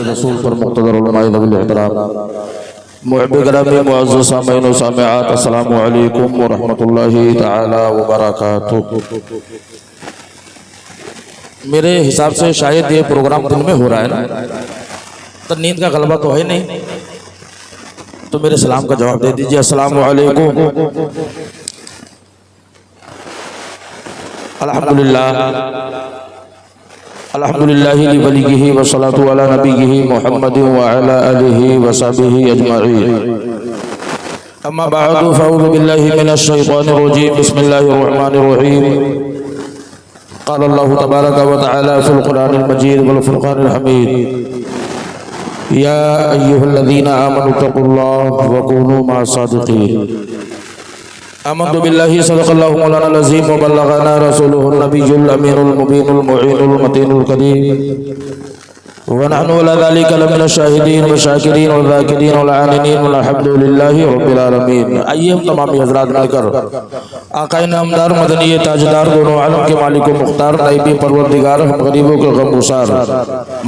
रसूल पर मुक़्तदर उलमाए नबी एहतराम मुहब्बे गिरामी मुअज़्ज़ज़ सामीईन व सामिआत अस्सलामु अलैकुम व रहमतुल्लाहि तआला व बरकातुहू। मेरे हिसाब से शायद ये प्रोग्राम दिन में हो रहा है ना, तो नींद का गलबा तो है नहीं, तो मेरे सलाम का जवाब दे दीजिए। अस्सलामु अलैकुम। अल्हम्दुलिल्लाह अल्हम्दुलिल्लाहि लिवलिय्यिहि व सलातु अला नबिय्यिहि मुहम्मदिन व अला आलिहि व सहबिहि अजमईन। अम्मा बअदु फअऊज़ु बिल्लाहि मिनश शैतानिर रजीम। बिस्मिल्लाहिर रहमानिर रहीम। क़ाल अल्लाहु तबारक व तआला फ़िल क़ुरआनिल मजीद वल फ़ुरक़ानिल हमीद। या अय्युहल्लज़ीना आमनु तक़ुल्लाह व कूनू मअस-सादिक़ीन। आमन्तु बिल्लाहि सदक़ल्लाहु मौलानाल अज़ीम व बल्लग़ना रसूलुहुन नबियुल अमीनुल मुबीनुल मुईनुल मतीनुल करीम व नहनु अला ज़ालिका लमिनश शाहिदीन व शाकिरीन व ज़ाकिरीन व आमिनीन वल्हम्दुलिल्लाहि रब्बिल आलमीन। आइए हम तमामी हज़रात मिलकर आक़ाए नामदार मदनी ताजदार दोनों आलम के मालिक व मुख्तार नाइबी परवरदिगार हम गरीबों के गमगुसार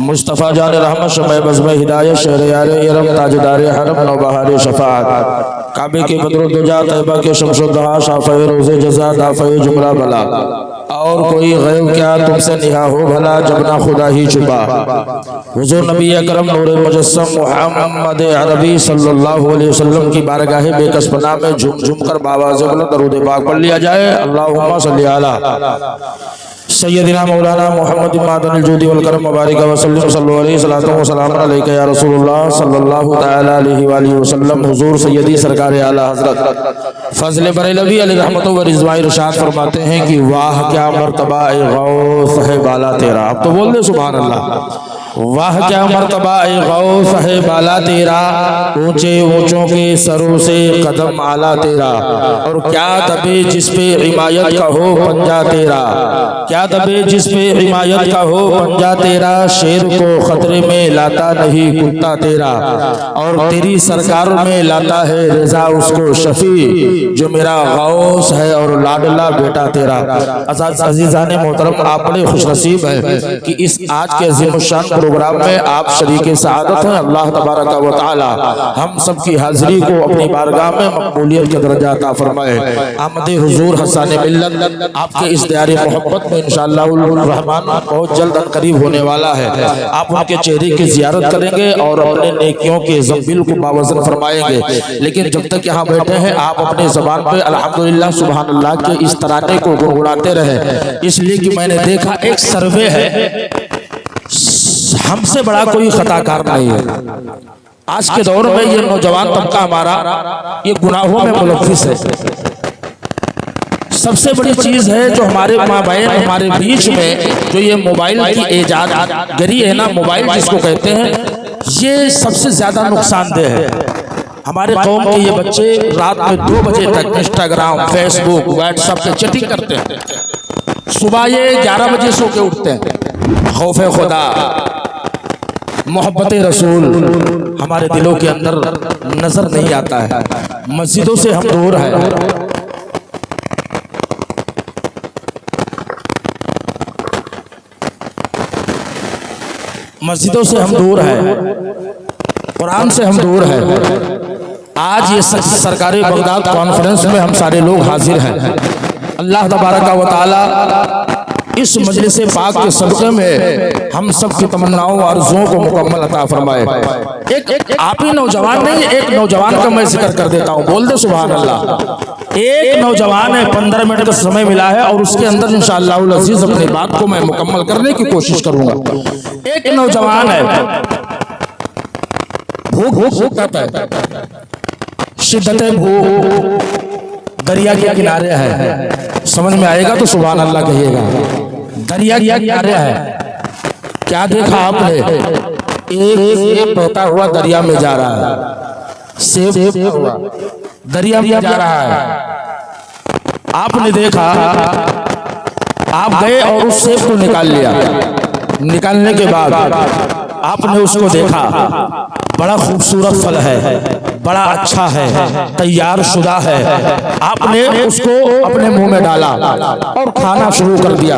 मुस्तफ़ा जान रहमत शमए बज़्म हिदायत शहरयार यरम ताजदार हरम नौबहार शफ़ाअत काबे के बदरुद्दुजा तैयबा के शमसुद्दहा शाफ़ए रोज़े जज़ा दाफ़ए जुमला बला। और कोई गैब क्या तुमसे निहा हो भला जब ना खुदा ही छुपा। हुज़ूर नबी अकरम नूर मुजस्सम मुहम्मद अरबी सल्लल्लाहु अलैहि वसल्लम की बारगाह बेकसपना में झूम झूम कर बावाज़ बुलंद दरूद पाक पढ़ लिया जाए। अल्लाहुम्मा सल्ली अला सय्यदिना मौलाना मुहम्मद मादनिल जूदी वल करम मुबारक व सल्लम सल्लल्लाहु अलैहि वसल्लम व सलाम अलैका या रसूलुल्लाह सल्लल्लाहु तआला अलैहि व आलिहि वसल्लम। हुजूर सय्यदी सरकार आला हज़रत फज़ल बरेलवी अलैहि रहमत व रिज़वान इरशाद फरमाते हैं कि वाह क्या मर्तबा ए गौस है बाला तेरा। अब तो बोल दे सुभान अल्लाह। वाह क्या मर्तबा ए गौस है बाला तेरा, ऊंचे ऊंचों के सरों से कदम आला तेरा। और क्या दबे जिस पे हिमायत का हो पंजा तेरा, क्या दबे जिस पे हिमायत का हो पंजा तेरा। शेर को खतरे में लाता नहीं कुत्ता तेरा, और तेरी सरकार में लाता है रजा उसको शफी जो मेरा गौस है और लाडला बेटा तेरा। अज़ीज़ान मोहतरम, आप बड़े खुशनसीब हैं कि इस आज के अज़ीमुश्शान प्रोग्राम में आप शरीके सआदत हैं। अल्लाह तबारक व तआला हम सब की हाज़िरी को अपनी बारगाह में मक़बूलियत के दर्जा अता फरमाए। आमद हुज़ूर हसन मिल्लत आपके इस दयारे मोहब्बत में इंशाअल्लाह रहमान बहुत जल्द करीब होने वाला है। आप उनके चेहरे की ज़ियारत करेंगे और अपने नेकियों के ज़ंबील को बावज़न फरमाएंगे। लेकिन जब तक यहाँ बैठे हैं आप अपने ज़बान पे अल्हम्दुलिल्लाह सुभान अल्लाह के इस तराने को गुनगुनाते रहे। इसलिए कि मैंने देखा एक सर्वे है, हमसे बड़ा कोई खताकार नहीं है। आज के दौर में ये नौजवान तबका हमारा ये गुनाहों में मुलव्विस है। सबसे बड़ी चीज है जो हमारे माँ बहन हमारे बीच में जो ये मोबाइल की इजाद गरी है ना, मोबाइल जिसको कहते हैं, ये सबसे ज्यादा नुकसानदेह है। हमारे कौम के ये बच्चे रात में 2 बजे तक इंस्टाग्राम फेसबुक व्हाट्सएप पे चैटिंग करते हैं, सुबह ये 11 बजे सो के उठते हैं। खौफ खुदा मोहब्बत रसूल हमारे दिलों के अंदर नजर नहीं आता है। मस्जिदों से हम दूर हैं, मस्जिदों से हम दूर हैं, कुरान से हम दूर हैं। आज ये सरकारी बगदाद कॉन्फ्रेंस में हम सारे लोग हाजिर हैं। अल्लाह तबारक व तआला इस मजलिस पाक के सदक़े में हम सब की तमन्नाओं और आरज़ुओं को मुकम्मल अता फरमाए। एक आप ही नौजवान नहीं, एक नौजवान का मैं जिक्र कर देता हूँ, बोल दे सुभान अल्लाह। एक नौजवान है, 15 मिनट का समय मिला है और उसके अंदर इंशाअल्लाह अज़ीज़ अपनी बात को मैं मुकम्मल करने की कोशिश करूंगा। एक नौजवान है, भूख कहता है, शिद्दत भूख, दरिया के किनारे है। समझ में आएगा तो सुभान अल्लाह कहिएगा। दरिया के किनारे है, क्या देखा आपने? एक बहता हुआ दरिया में जा रहा है, सेब हुआ दरिया में जा रहा है। आपने देखा, आप गए और उस सेब को निकाल लिया। निकालने के बाद आपने उसको देखा, बड़ा खूबसूरत फल है, बड़ा अच्छा है, तैयार शुदा है। आपने उसको अपने मुंह में डाला और खाना शुरू कर दिया।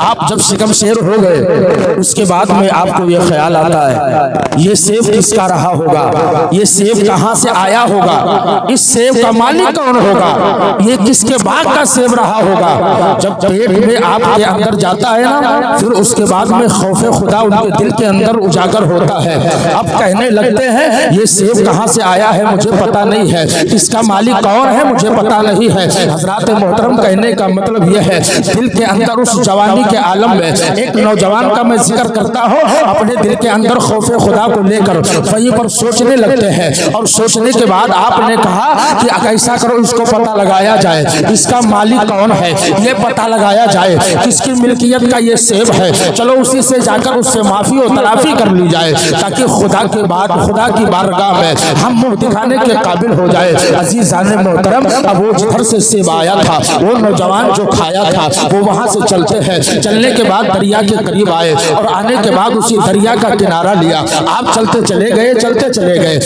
आप जब शिकम शेर हो गए, उसके बाद में आपको ये ख्याल आता है ये सेब किसका रहा होगा, ये सेब कहाँ से आया होगा, इस सेब का मालिक कौन होगा, ये किसके बाग का सेब रहा होगा। जब पेट में आपके अंदर जाता है ना, फिर उसके बाद में खौफे खुदा उनके दिल के अंदर उजागर होता है। अब कहने लगते हैं ये सेब कहाँ से आया है मुझे पता नहीं है, इसका मालिक कौन है मुझे पता नहीं है। हजरात मोहतरम, कहने का मतलब यह है दिल के अंदर उस जवानी के आलम में एक नौजवान का मैं जिक्र करता हूँ, अपने दिल के अंदर खौफे खुदा को लेकर वहीं पर सोचने लगते हैं। और सोचने के बाद आपने कहा कि ऐसा करो, इसको पता लगाया जाए, इसका मालिक कौन है ये पता लगाया जाए, किसकी मिल्कियत का ये सेब है। चलो उसी से जाकर उससे माफी और तलाफी कर ली जाए, ताकि खुदा के बाद खुदा की बारगाह में हम मुंह दिखाने के काबिल हो जाए। अजीज़ाने मोहतरम, अब वो जिधर से सेब आया था, वो नौजवान जो खाया था, वो वहां से चलते हैं। चलने के बाद दरिया के करीब आए और आने के बाद उसी दरिया का किनारा लिया। आप चलते चले गए, चलते चले गए।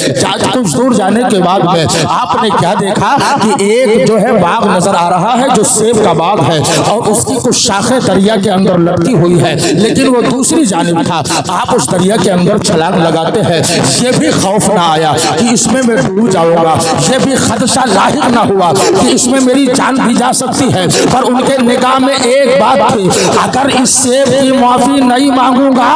कुछ दूर जाने के बाद में आपने क्या देखा कि एक जो है बाग नजर आ रहा है, जो सेब का बाग है, और उसकी कुछ शाखें दरिया के अंदर लटकी हुई है, लेकिन वो दूसरी जानिब था। आप उस दरिया के अंदर छलांग लगाते हैं। ये भी खौफ ना आया कि इसमें मैं डूब जाऊंगा, ये भी खदशा लाहिक ना हुआ कि इसमें मेरी जान भी जा सकती है। पर उनके निगाह में एक बात थी, अगर इस सेब की माफी नहीं मांगूंगा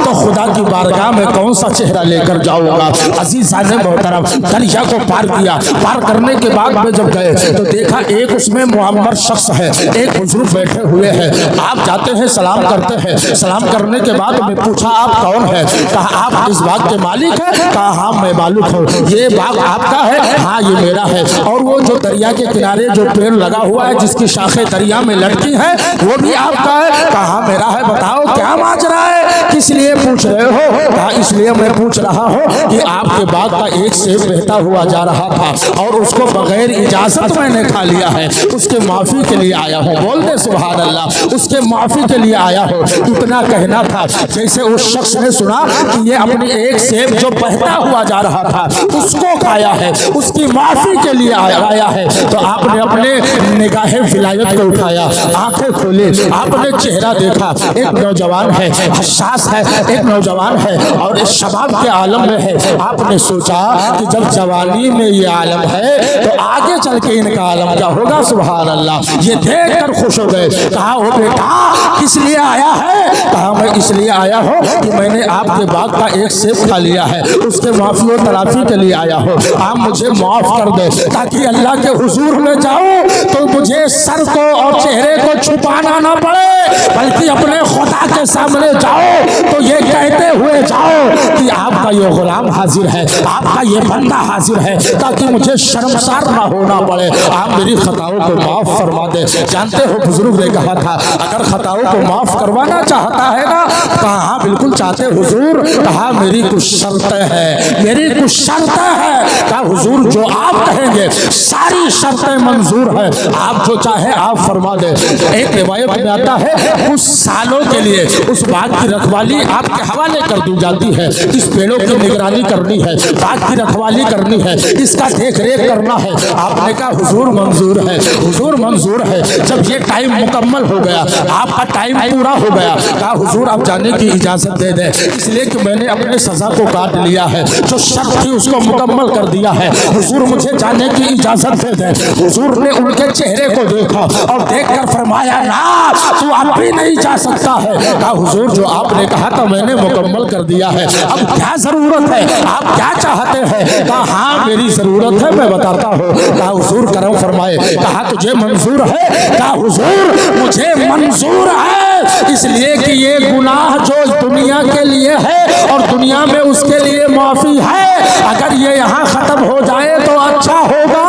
तो खुदा की बारगाह में कौन सा चेहरा लेकर जाऊंगा। अजीज़ाने मोहतरम, दरिया को पार किया। पार करने के बाद में जब गए तो देखा एक उसमें मुअम्मर शख्स है, एक बुजुर्ग बैठे हुए हैं। आप जाते हैं, सलाम करते हैं। सलाम करने के बाद में पूछा आप कौन है, कहा आप इस बाग के मालिक है, कहा हाँ मैं मालिक हूँ। ये बाग आपका है, हाँ ये मेरा है। और वो जो दरिया के किनारे जो पेड़ लगा हुआ है, जिसकी शाखें दरिया में लटकी है, वो भी आपका है, कहा हाँ मेरा है। बताओ क्या माजरा है, किस लिए पूछ रहे हो, कहा इसलिए मैं पूछ रहा हूँ कि आपके बाग का एक सेब बहता हुआ जा रहा था और उसको बगैर इजाजत मैंने खा लिया है, उसके माफी के लिए आया हूँ। बोलते सुभान अल्लाह, उसके माफी के लिए आया हो। इतना कहना था जैसे उस शख्स ने सुना कि ये अपनी एक सेब जो बहता हुआ जा रहा था उसको खाया है, उसकी माफी के लिए आया है। तो आपने अपने निगाहे विलायत को उठाया, आंखें खोली, आपने चेहरा देखा। एक नौजवान है, हसास है, एक नौजवान है और इस शबाब के आलम में है। आपने सोचा कि जब जवानी में ये आलम है तो आगे चल के इनका आलम क्या होगा। सुभान अल्लाह, ये देख कर खुश हो गए। कहा ओ बेटा किस लिए आया है, कहा मैं इसलिए आया हूँ कि मैंने आपके बाग का एक सेब खा लिया है, उसके माफी और तलाफी के लिए आया हूँ। आप मुझे माफ कर दे ताकि अल्लाह के हुजूर में जाऊँ तो मुझे सर को और चेहरे को छुपाना ना पड़े, बल्कि अपने खुदा के सामने जाओ तो ये कहते हुए जाओ कि आपका ये गुलाम हाजिर है, आपका ये बंदा हाजिर है, ताकि मुझे शर्मसार ना होना पड़े। आप मेरी खताओं को माफ फरमा दे। जानते हो बुजुर्ग ने कहा था अगर खताओं को माफ करवाना चाहता है ना, कहा हाँ बिल्कुल चाहते हुजूर। कहा मेरी कुछ शर्तें हैं, मेरी कुछ शर्तें हैं। कहा हुजूर जो आप कहेंगे सारी शर्तें मंजूर है, आप जो चाहे आप फरमा दे। एक रिवायत में आता है कुछ सालों के लिए उस बाग की रखवाली आपके हवाले कर दी जाती है। इस पेड़ों की निगरानी करनी है, बाग की रखवाली करनी है, इसका देख रेख करना है। आपने कहा हुजूर मंजूर है, हुजूर मंजूर है। जब ये टाइम मुकम्मल हो गया, आपका टाइम पूरा हो गया, कहा हुजूर आप जाने की इजाजत दे दें, इसलिए कि मैंने अपने सजा को काट लिया है, जो शर्त थी उसको मुकम्मल कर दिया है। हुजूर मुझे जाने की इजाजत दे दें। हुजूर ने उनके चेहरे को देखा और देखकर फरमाया ना तू अब भी नहीं जा सकता है। कहा हुजूर जो आपने कहा था मैंने मुकम्मल कर दिया है, अब क्या जरूरत है, आप क्या चाहते हैं। कहा हाँ मेरी जरूरत है, मैं बताता हूँ। कहा हुजूर करम फरमाए। कहा तुझे मंजूर है, कहा हुजूर मुझे मंजूर है, इसलिए कि ये गुनाह जो दुनिया के लिए है और दुनिया में उसके लिए माफी है, अगर ये यहाँ खत्म हो जाए तो अच्छा होगा,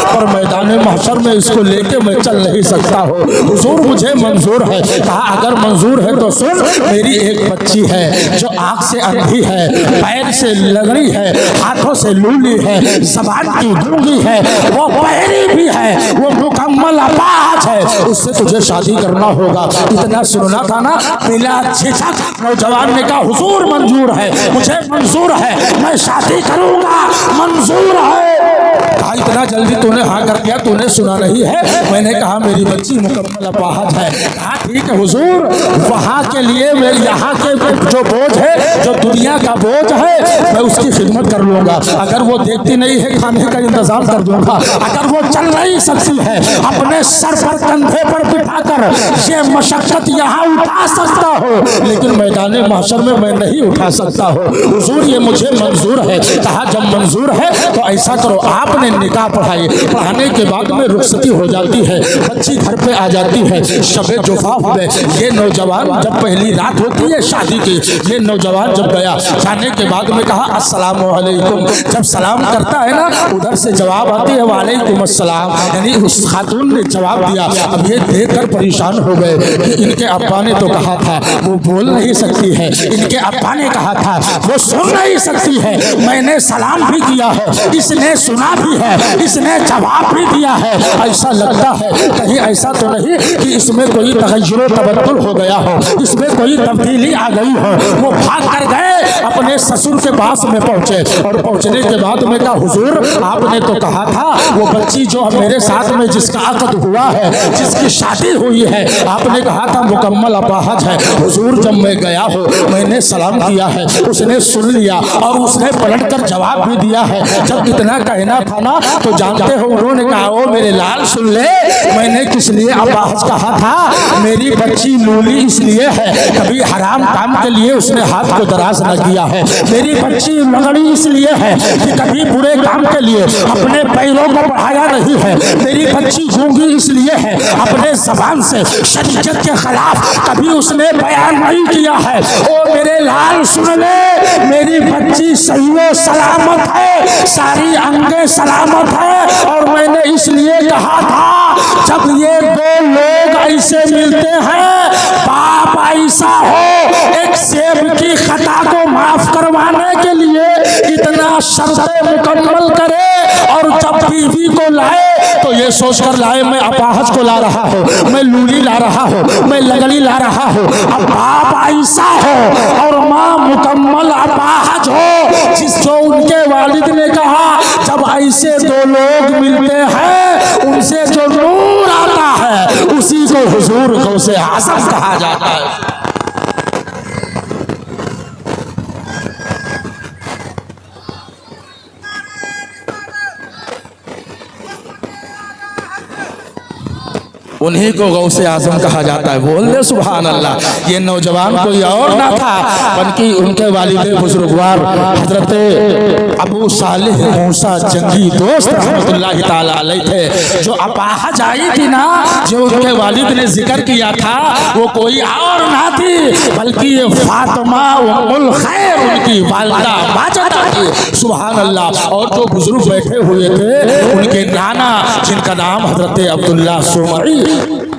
और मैदान महशर में इसको लेके मैं चल नहीं सकता हूँ। हुजूर मुझे मंजूर है। कहा अगर मंजूर है तो सुन, मेरी एक बच्ची है जो आँख से अंधी है, पैर से लगड़ी है, हाथों से लूली है, ज़बान की गूंगी है, वो बहरी भी है, वो मुकम्मल अपाहज है, उससे तुझे शादी करना होगा। इतना सुनना था ना, बिला झिझक नौजवान ने कहा हुजूर मंजूर है, मुझे मंजूर है, मैं शादी करूंगा, मंजूर है। कहा इतना जल्दी तूने हाँ कर दिया, तूने सुना नहीं है? मैंने कहा मेरी बच्ची मुकम्मल अपाहज है। कहा ठीक है हुजूर, वहाँ के लिए मेरे यहाँ के जो बोझ है, जो दुनिया का बोझ है, मैं उसकी खिदमत कर लूँगा। अगर वो देखती नहीं है, खाने का इंतजाम कर दूंगा। अगर वो चल नहीं सकती है, अपने सर पर कंधे पर बिठाकर ये मशक्कत यहाँ उठा सकता हो, लेकिन मैदान महशर में मैं नहीं उठा सकता हूँ। हुजूर ये मुझे मंजूर है। कहा जब मंजूर है तो ऐसा करो, आपने निकाह पढ़ाई, पढ़ाने के बाद में रुखसती हो जाती है, बच्ची घर पे आ जाती है, शबे जुफाफ में ये नौजवान जब पहली रात होती है शादी की, ये नौजवान जब गया, जाने के बाद में कहा अस्सलाम वालेकुम। जब सलाम करता है ना, उधर से जवाब आती है वालेकुम अस्सलाम, यानी उस खातून ने जवाब दिया। अब ये देखकर परेशान हो गए कि इनके अब्बा ने तो कहा था वो बोल नहीं सकती है, इनके अब्बा ने कहा था वो सुन नहीं सकती है, मैंने सलाम भी किया है, इसने सुना भी है, इसने जवाब भी दिया है। ऐसा लगता है कहीं ऐसा तो नहीं कि इसमें कोई तगय्युर तबद्दुल हो गया हो, इसमें कोई तब्दीली आ गई हो। वो भाग कर गए, अपने ससुर के पास में पहुंचे और पहुंचने के बाद में कहा हुजूर आपने तो कहा था वो बच्ची जो मेरे साथ में जिसका अक़द हुआ है, जिसकी शादी हुई है, आपने कहा था मुकम्मल अपाहज है। हुजूर जब मैं गया हो, मैंने सलाम किया है, उसने सुन लिया और उसने पलट कर जवाब भी दिया है। जब इतना कहना था ना, तो जानते हो उन्होंने कहा ओ मेरे लाल सुन ले, मैंने किस लिए अपाहज कहा था? मेरी बच्ची लूली इसलिए है, कभी हराम काम के लिए उसने हाथ को दराज न किया है। मेरी बच्ची लगड़ी इसलिए है कि कभी बुरे काम के लिए अपने पैरों को बढ़ाया नहीं है। मेरी बच्ची गूंगी इसलिए है, अपने ज़बान से शरीयत के खिलाफ कभी उसने बयान नहीं किया है। ओ मेरे लाल सुन ले, मेरी बच्ची सही व सलामत है, सारी अंगें सलामत है। और मैंने इसलिए कहा था जब ये दो लोग ऐसे मिलते हैं, बाप ऐसा हो एक सेब की खता को माफ करवाने के लिए इतना शर्तें मुकम्मल करे, और जब बीवी को लाए तो ये सोचकर लाए मैं अपाहज को ला रहा हूँ, मैं लूली ला रहा हूँ, मैं लगड़ी ला रहा हूँ। अब बाप ऐसा हो और माँ मुकम्मल अपाहज हो, जो उनके वालिद ने कहा जब ऐसे दो लोग मिलते हैं उनसे जो नूर आता है उसी को हुजूर गौसे आज़म कहा जाता है। उन्हीं को गौसे आज़म कहा जाता है। बोल दे सुभान अल्लाह। ये नौजवान कोई और ना था बल्कि उनके वालिद बुजुर्गवार हजरत अबू सालिह मूसा जंगी दोस्त रहमतुल्लाहि ताला अलैह थे, जो अपाहज आई थी ना, जो उनके वालिद ने जिक्र किया था, वो कोई और ना थी बल्कि ये फातिमा उम्मुल खैर उनकी वालिदा बाजता थी। सुभान अल्लाह। और जो बुजुर्ग बैठे हुए थे उनके नाना, जिनका नाम हजरत अब्दुल्ला सुमई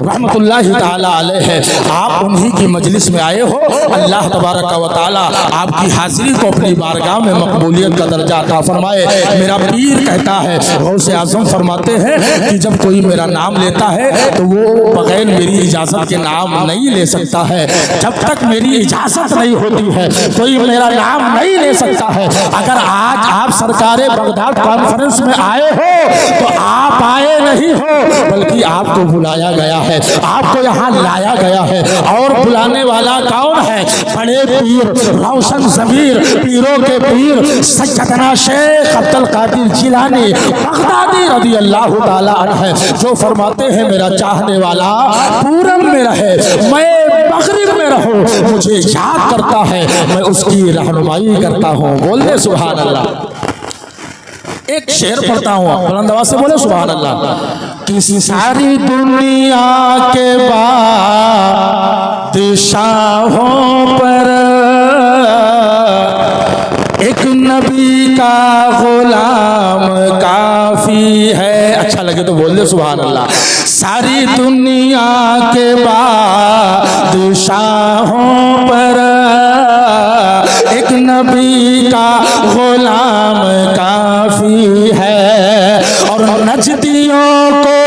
रहमतुल्लाहि ताला अलैह है, आप उन्हीं की मजलिस में आए हो। अल्लाह तबारक व तआला आपकी हाजिरी को अपनी बारगाह में मकबूलियत का दर्जा अता फरमाए। मेरा पीर कहता है, गौसे आज़म फरमाते हैं कि जब कोई मेरा नाम लेता है तो वो बगैर मेरी इजाज़त के नाम नहीं ले सकता है। जब तक मेरी इजाज़त नहीं होती है कोई मेरा नाम नहीं ले सकता है। अगर आज आप सरकारे बगदाद कॉन्फ्रेंस में आए हो तो आप आए नहीं हो बल्कि आपको बुलाया गया है, आपको यहाँ लाया गया है। और बुलाने वाला कौन है? बड़े पीर, रोशन ज़मीर, पीरों के पीर सैयदना शेख अब्दुल कादिर जिलानी बगदादी रज़ी अल्लाह ताला अन्हु, जो फरमाते हैं मेरा चाहने वाला पूरब में रहे, मैं मगरिब में रहूं, मुझे याद करता है, मैं उसकी रहनुमाई करता हूँ। बोल दे सुभान अल्लाह। एक शेर पढ़ता हूँ, बुलंद आवाज से बोले सुभान अल्लाह। किसी सारी दुनिया के बादशाहों पर एक नबी का गुलाम काफी है। अच्छा लगे तो बोल दे सुभान अल्लाह। सारी दुनिया के बादशाहों पर एक नबी का गुलाम काफी है, और नजदियों को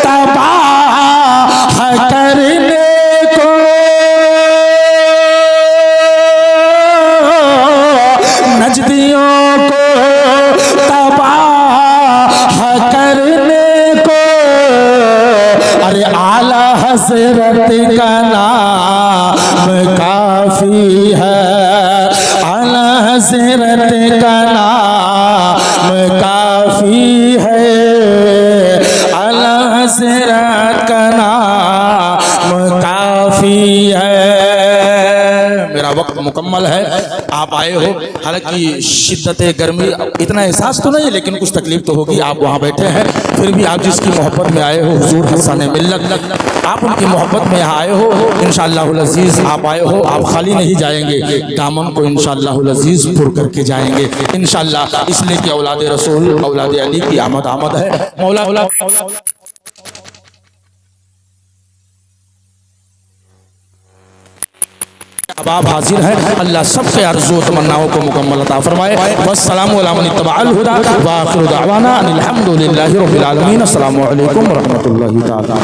तबाह करने को नजदियों को तबाह करने को अरे आला हज़रत का नाम काफी है, आला हज़रत का नाम काफी है, आला हज़रत का नाम काफी है। मेरा वक्त मुकम्मल है, आप आए हो, हालांकि शिद्दत गर्मी इतना एहसास तो नहीं है, लेकिन कुछ तकलीफ तो होगी। आप वहाँ बैठे हैं, फिर भी आप जिसकी मोहब्बत में आए हो, हुजूर हसन मिल्लत, आप उनकी मोहब्बत में यहाँ आए हो। इंशाअल्लाहुल अज़ीज़ आप आए हो, आप खाली नहीं जाएंगे, दामन को इंशाअल्लाहुल अज़ीज़ पुर करके जाएंगे इंशाअल्लाह। इसलिए कि औलाद रसूल औलाद अली की आमद आमद है। मौला अब आप हाजिर हैं, अल्लाह सबके अर्ज़ो तमन्नाओं को मुकम्मल अता फरमाए। वस्सलामु अला मन इत्तबअल हुदा व आखिरु दअवाना अनिल हम्दुलिल्लाहि रब्बिल आलमीन। अस्सलामु अलैकुम व रहमतुल्लाहि तआला।